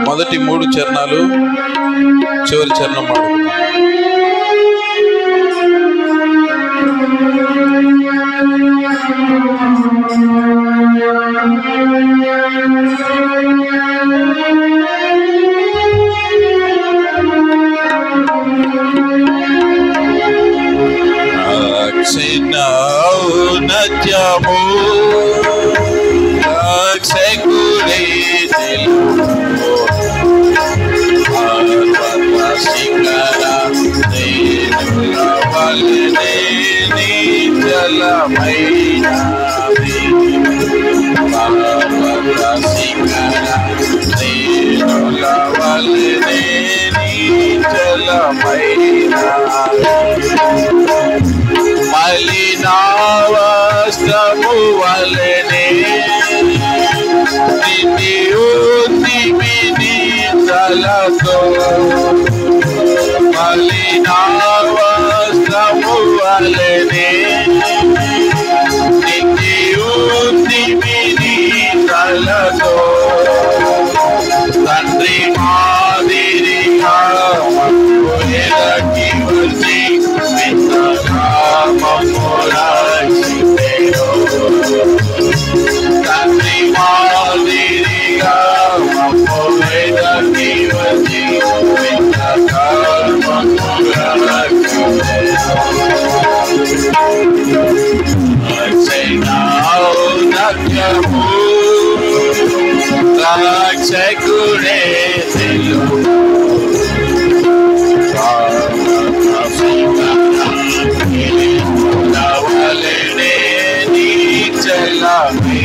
మొదటి 3 చరణాలు, చివరి చరణం పాడుకుందాం. ఔన్నత్యము రక్షకుడే తెలుగు, పర్వత శిఖర తేజుల వలెనే నిశ్చలమైనవి, పర్వత శిఖర తేజుల వలెనే నిశ్చలమైనవి, మలినావస్త్రము వలెనే నిత్యుతిమినితలతో, మలినావస్త్రము వలెనే నిత్యుతిమినితలతో, తండ్రి మాదిరిగా ఎదకి వచ్చి తండ్రి మాదిరిగా ఎదకి వచ్చి ఔన్నత్యము రక్షకుడే తెలుగు, వలెనే నిశ్చలమైనవి,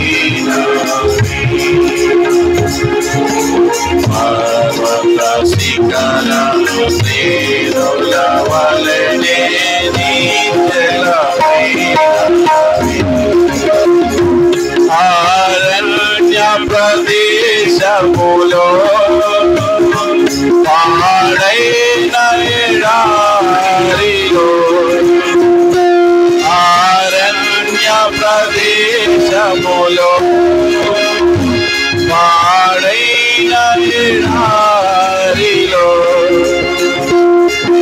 పర్వత శిఖర ప్రదేశములో పాడైన ఎడారిలో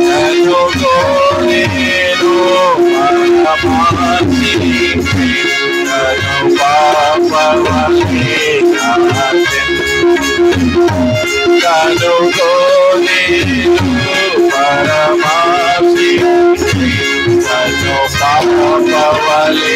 నన్ను కోరేను పరమాసి నన్ను పాపవలే నన్ను కోరేను పరమాసి నన్ను పాపవలే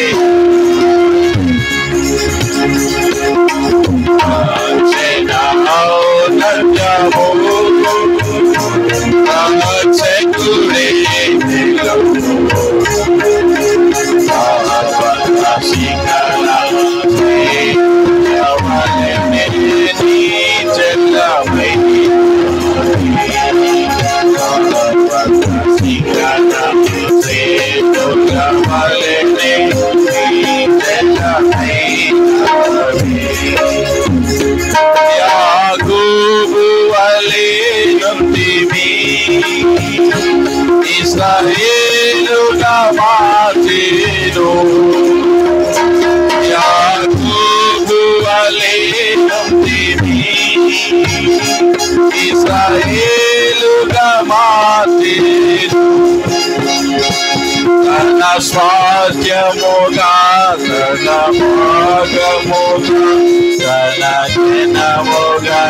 Israeluga matino Yakubu alayhim tibi Israeluga matino Tana swatyamuga Tana magamuga Tana jenamuga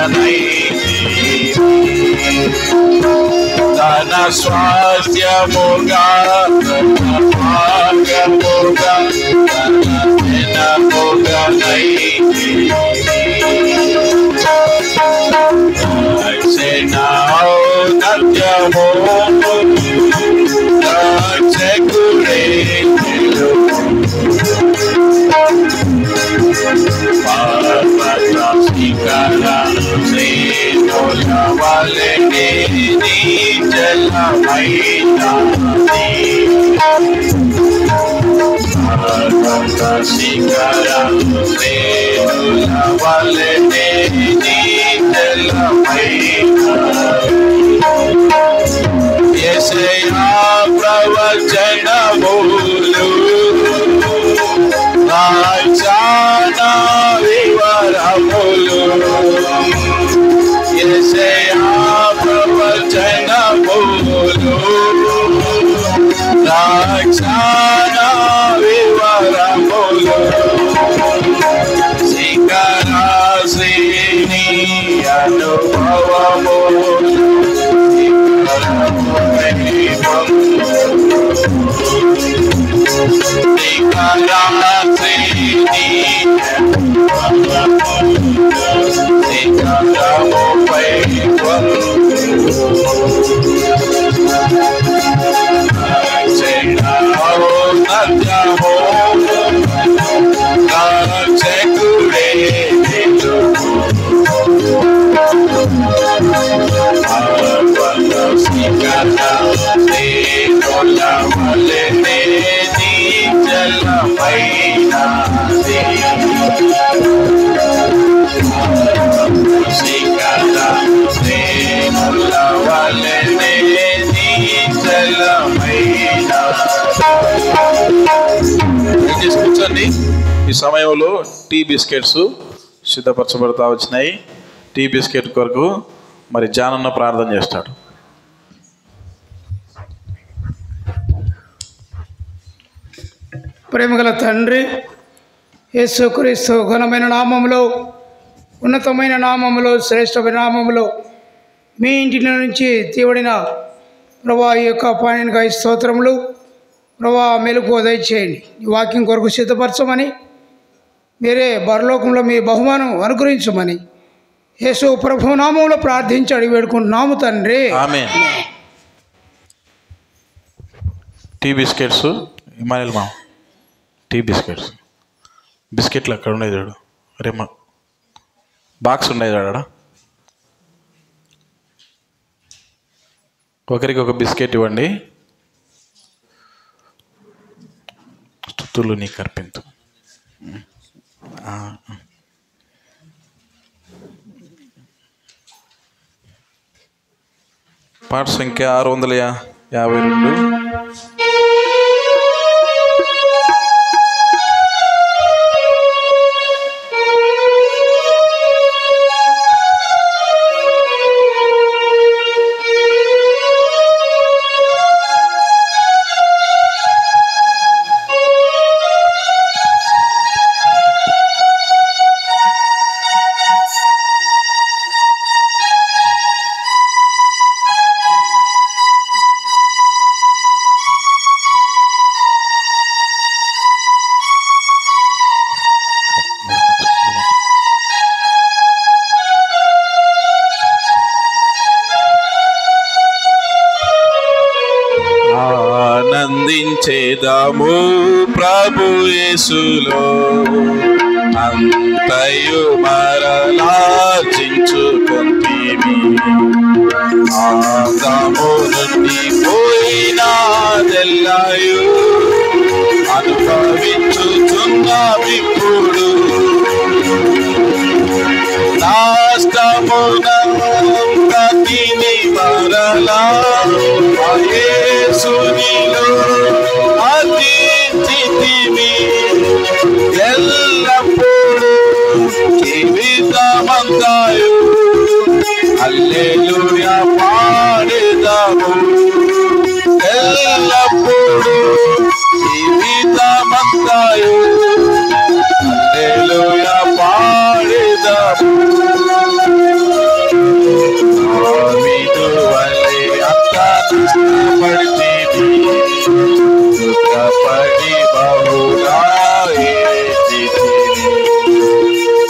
Tana swatyamuga Tana magamuga Tana jenamuga Senao natyamuga Sekure Parvata sikara Senola valene Nijala maina Parvata sikara Senola valene Nijala maina Yesaya pravachanamulu Rajana vivaramulu Yesaya pravachanamulu Rajana vivaramulu Sikara sini anubhavamulu కూర్చోండి. ఈ సమయంలో tea biscuits సిద్ధపరచబడతా వచ్చినాయి. Tea biscuit కొరకు మరి జానన్న ప్రార్థన చేస్తాడు. ప్రేమగల తండ్రి యేసుక్రీస్తు ఘనమైన నామములో, ఉన్నతమైన నామములో, శ్రేష్టమైన నామములో మీ ఇంటి నుంచి తీవడిన ప్రభా ఈ యొక్క పాయనకాయ స్తోత్రములు ప్రభా మెలుపు దయచేయండి. ఈ వాక్యం కొరకు సిద్ధపరచమని, మీరే పరలోకంలో మీ బహుమానం అనుగ్రహించమని యేసు ప్రభు నామంలో ప్రార్థించి అడిగి వేడుకుంటున్నాము తండ్రి. ఆమేన్. టీ బిస్కెట్స్ ఇమానుయేల్ మా టీ బిస్కెట్స్ బిస్కెట్లు అక్కడ ఉండేది చూడు. రేమ బాక్స్ ఉండేది ఆడ. ఒకరికి ఒక బిస్కెట్ ఇవ్వండి. స్తుతులు నీకు అర్పింతు. పాట సంఖ్య 652. ఆనందించేదాము ప్రభు యేసులో, అంతయు మరలార్జించుకొంటిమి. ఆదాము నుండి పోయినాదెల్లయు అనుభవించుచున్నామిప్పుడు. నాష్టమునంతటిని మరలా యేసునిలో అతిథిమి. ఎల్లప్పుడూ జీవితమంతాయు హల్లెలూయా పాడెదము. ఎల్లప్పుడూ జీవితమంతాయు హల్లెలూయా పాడెదము. దావీదు వలె అంత నష్టపడితిమి, దుఃఖపడి బహుగా ఏడ్చితిమి.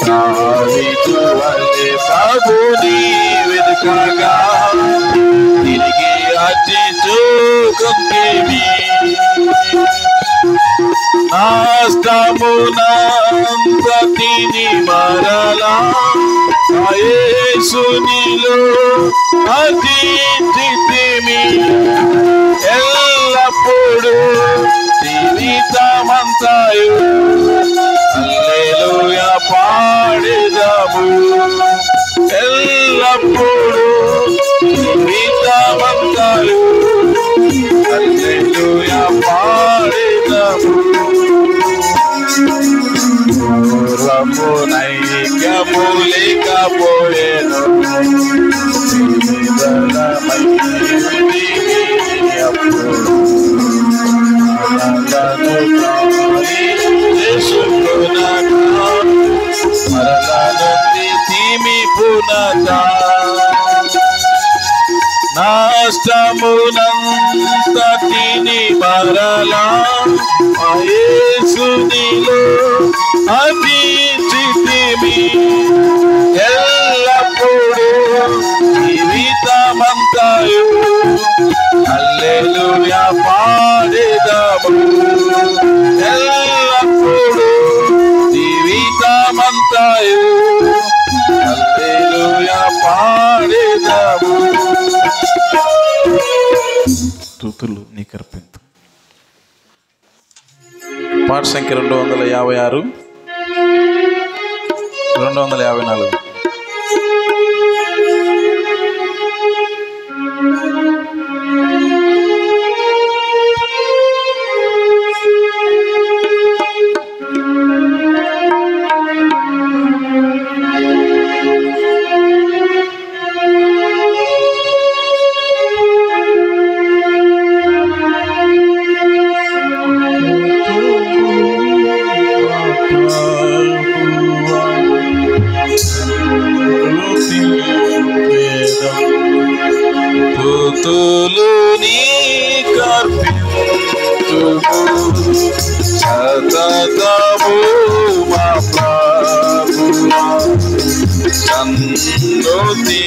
దావీదు వలె ప్రభుని వెదుకగా తిరిగి అర్జించుకొంటిమి. నాష్టమునంతటిని మరలా యేసునిలో అతిథిమి. ఎల్లప్పుడూ జీవితమంతాయు హల్లెలూయా పాడెదము. ఎల్లప్పుడూ జీవితమంతాయు హల్లెలూయా పాడెదము. పూర్వమునైక్యము లేకపోయెను, అప్పుడు మరలనుంది తీమి పునః. నాష్టమునంతటిని మరలా యేసునిలో అతిథిమి. ఎల్లప్పుడూ జీవితమంతాయు హల్లెలూయా పాడెదము. ఎల్లప్పుడూ జీవితమంతాయు హల్లెలూయా పాడెదము. స్తుతులు నీకు అర్పిద్దాం. పాట సంఖ్య 256, 254. స్తుతులు నీకర్పింతుము సతతము మా ప్రభువా, సన్నుతి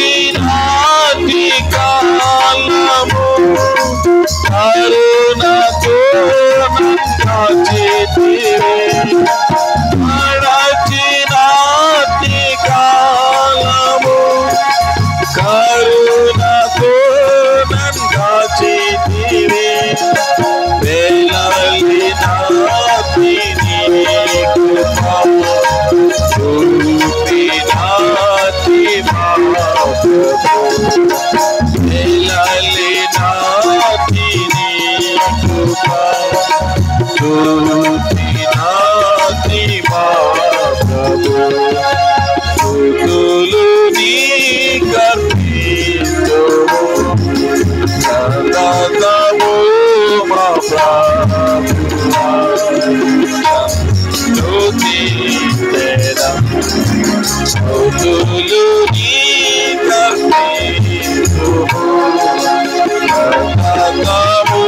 గడచినాటి కాలము కరుణతో కాచితివే. గడచినాటి కాలము కరుణతో కాచితివే. వేలాలినాటి నీ కృప చూపినాటి మా ప్రభు. వేలాలినాటి నీ కృప చూపినాటి మా ప్రభు. స్తుతులు నీకర్పింతుము సతతము మా ప్రభువా, స్తుతించెదం. స్తుతులు నీకర్పింతుము సతతము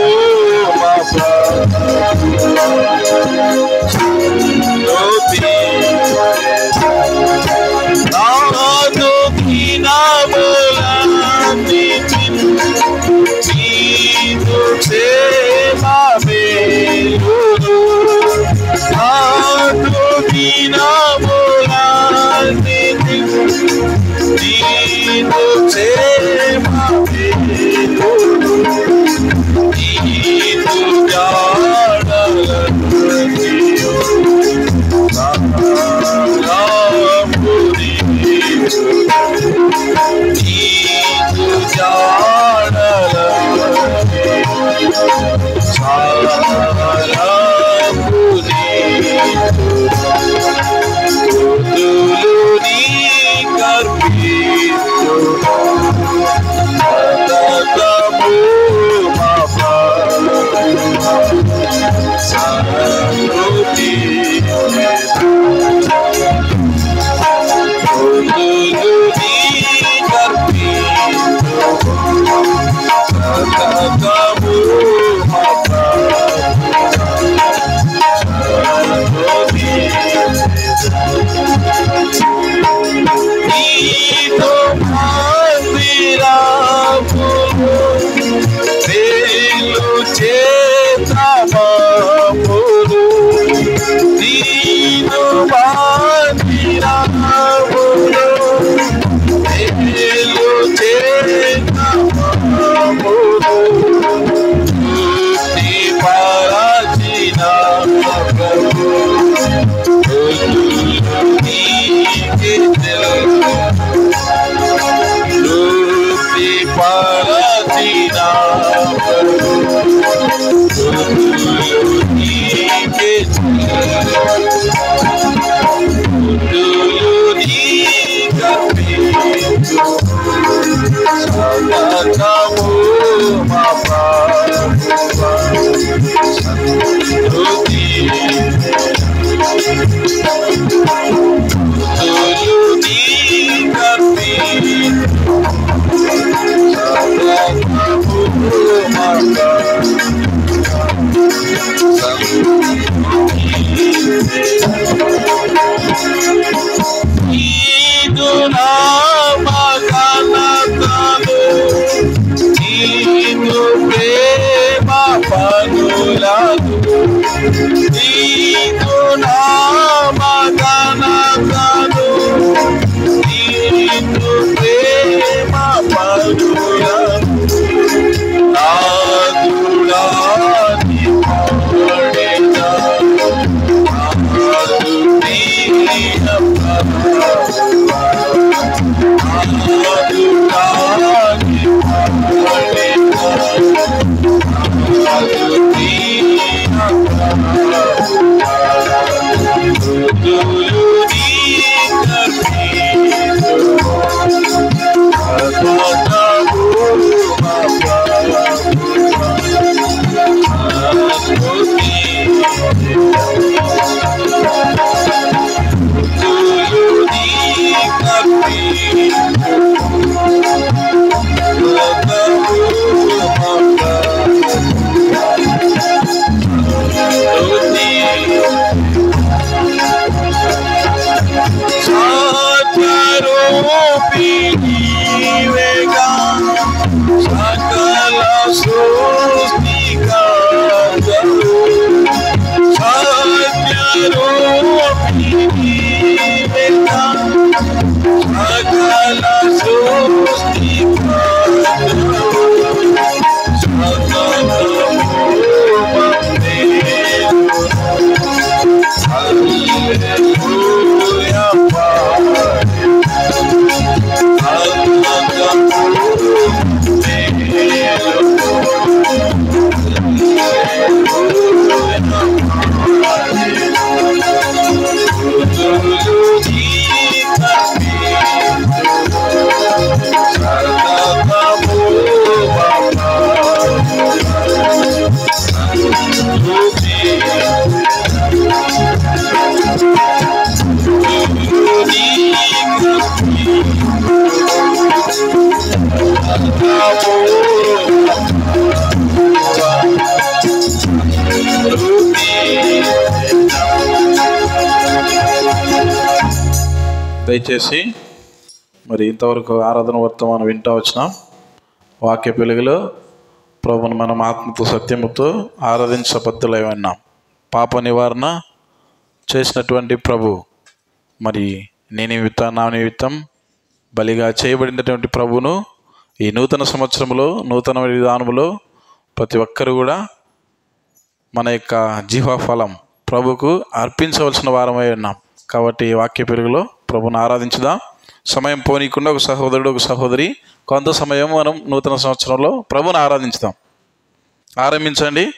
మా ప్రభువా, స్తుతించెదం. నాదు దినముల దయచేసి మరి ఇంతవరకు ఆరాధన వర్తమానం వింటూ వచ్చినాం. వాక్య వెలుగులో ప్రభుని మనం ఆత్మతో సత్యముతో ఆరాధించబద్దులై ఉన్నాం. పాప నివారణ చేసినటువంటి ప్రభు మరి నీ నిమిత్తం నా నిమిత్తం బలిగా చేయబడినటువంటి ప్రభును ఈ నూతన సంవత్సరంలో నూతన విధానంలో ప్రతి ఒక్కరు కూడా మన యొక్క జీవఫలం ప్రభుకు అర్పించవలసిన వారమై ఉన్నాం. కాబట్టి వాక్య పెరుగులో ప్రభుని ఆరాధించుదాం. సమయం పోనీకుండా ఒక సహోదరుడు ఒక సహోదరి కొంత సమయం మనం నూతన సంవత్సరంలో ప్రభుని ఆరాధించుదాం. ఆరంభించండి.